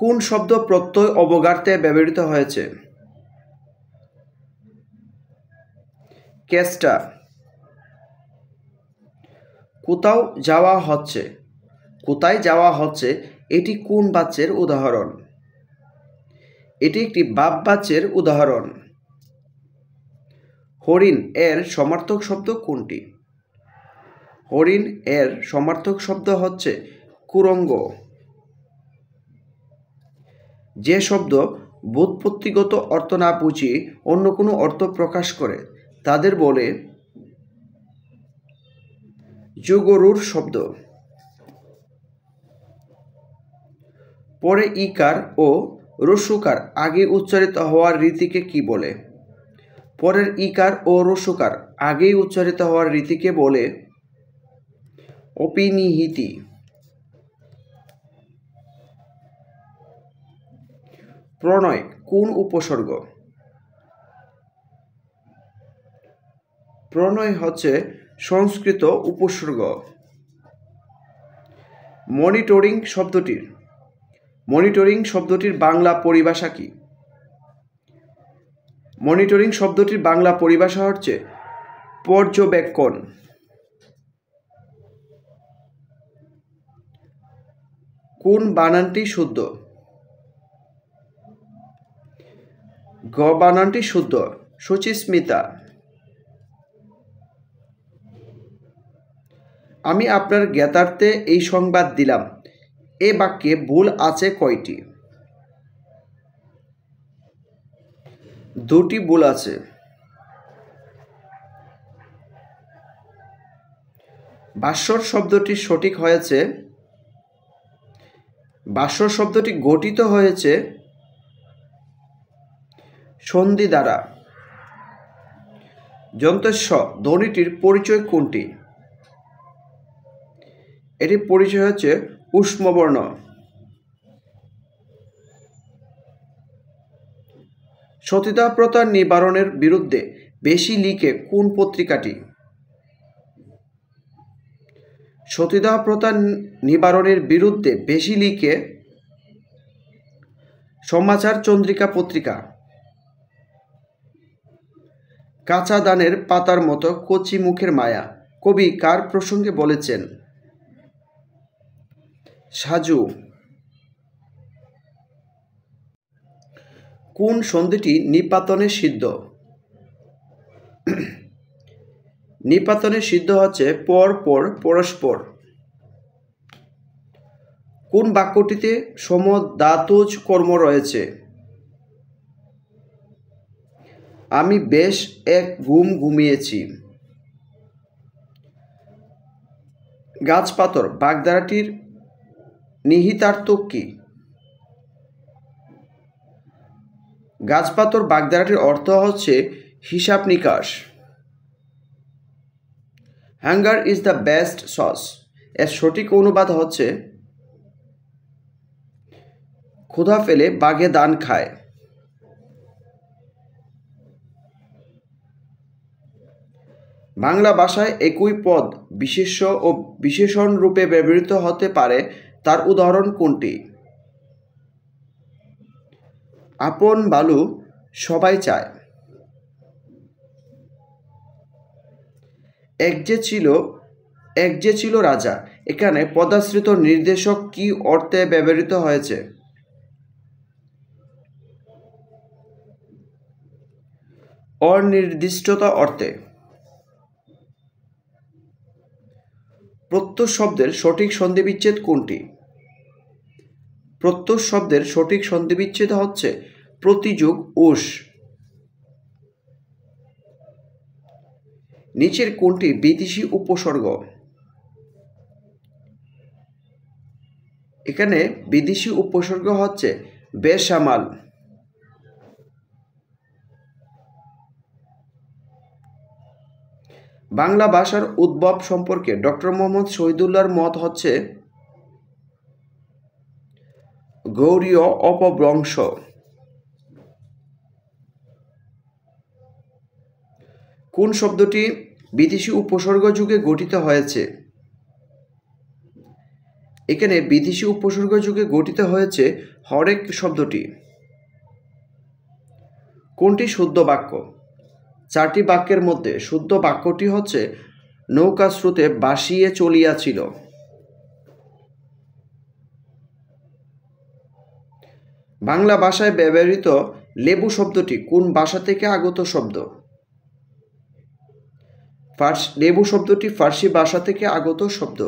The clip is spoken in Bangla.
কোন শব্দ প্রত্যয় অবগাহ্যে ব্যবহৃত হয়েছে? কেষ্টা। কোথায় যাওয়া হচ্ছে এটি কোন বাচ্যের উদাহরণ? এটি একটি বাপ বাচ্যের উদাহরণ। হরিণ এর সমার্থক শব্দ কোনটি? হরিণ এর সমার্থক শব্দ হচ্ছে কুরঙ্গ। যে শব্দ ব্যুৎপত্তিগত অর্থ না বুঝিয়ে অন্য কোনো অর্থ প্রকাশ করে তাদের বলে যুগরূঢ় শব্দ। পরে ইকার ও রস্যকার আগে উচ্চারিত হওয়ার রীতিকে কি বলে? পরের ইকার ও রস্যকার আগেই উচ্চারিত হওয়ার রীতিকে বলে অপিনিহিতি। প্রণয় কোন উপসর্গ? প্রণয় হচ্ছে সংস্কৃত উপসর্গ। মনিটরিং শব্দটির বাংলা পরিভাষা কি? মনিটরিং শব্দটির বাংলা পরিভাষা হচ্ছে পর্যবেক্ষণ। কোন বানানটি শুদ্ধ? গ বানানটি শুদ্ধ। সুচিস্মিতা। আমি আপনার জ্ঞাতার্থে এই সংবাদ দিলাম এ বাক্যে ভুল আছে কয়টি? দুটি ভুল আছে। ভাস্বর শব্দটি সঠিক হয়েছে। ভাস্বর শব্দটি গঠিত হয়েছে সন্ধি দ্বারা। যন্ত্রস্ব ধ্বনিটির পরিচয় কোনটি? এটি পরিচয় হচ্ছে ঊষ্মবর্ণ। সতীদাহ প্রথা নিবারণের বিরুদ্ধে বেশি লিখে কোন পত্রিকাটি? সতীদাহ প্রথা নিবারণের বিরুদ্ধে বেশি লিখে সমাচার চন্দ্রিকা পত্রিকা। কাঁচা ধানের পাতার মতো কচি মুখের মায়া কবি কার প্রসঙ্গে বলেছেন? সাজু। কোন সন্ধিটি নিপাতনে সিদ্ধ? নিপাতনে সিদ্ধ হচ্ছে পর পর পরস্পর। কোন বাক্যটিতে সমধাতুজ কর্ম রয়েছে? আমি বেশ এক ঘুম ঘুমিয়েছি। গাছপাতর বাগধারাটির নিহিতার্থ কি? গাছপাতর বাগধারাটির অর্থ হচ্ছে হিসাব নিকাশ। Hanger is the best sauce এর সঠিক অনুবাদ হচ্ছে ক্ষুধা ফেলে বাঘে ধান খায়। বাংলা ভাষায় একই পদ বিশেষ্য ও বিশেষণ রূপে ব্যবহৃত হতে পারে তার উদাহরণ কোনটি? আপন বালু সবাই চায়। এক যে ছিল রাজা এখানে পদাশ্রিত নির্দেশক কি অর্থে ব্যবহৃত হয়েছে? অনির্দিষ্টতা অর্থে। প্রত্যয় শব্দের সঠিক সন্ধিবিচ্ছেদ কোনটি? প্রত্যয় শব্দের সঠিক সন্ধিবিচ্ছেদ হচ্ছে প্রতিযোগ উষ। নিচের কোনটি বিদেশি উপসর্গ? এখানে বিদেশি উপসর্গ হচ্ছে বেসামাল। বাংলা ভাষার উদ্ভব সম্পর্কে ডক্টর মোহাম্মদ শহীদুল্লাহর মত হচ্ছে গৌড়ীয় অপভ্রংশ। কোন শব্দটি বিদেশি উপসর্গ যুগে গঠিত হয়েছে? এখানে বিদেশি উপসর্গ যুগে গঠিত হয়েছে হরেক শব্দটি। কোনটি শুদ্ধ বাক্য? চারটি বাক্যের মধ্যে শুদ্ধ বাক্যটি হচ্ছে নৌকা স্রোতে ভাসিয়ে চলিয়াছিল। বাংলা ভাষায় ব্যবহৃত লেবু শব্দটি কোন ভাষা থেকে আগত শব্দ? লেবু শব্দটি ফার্সি ভাষা থেকে আগত শব্দ।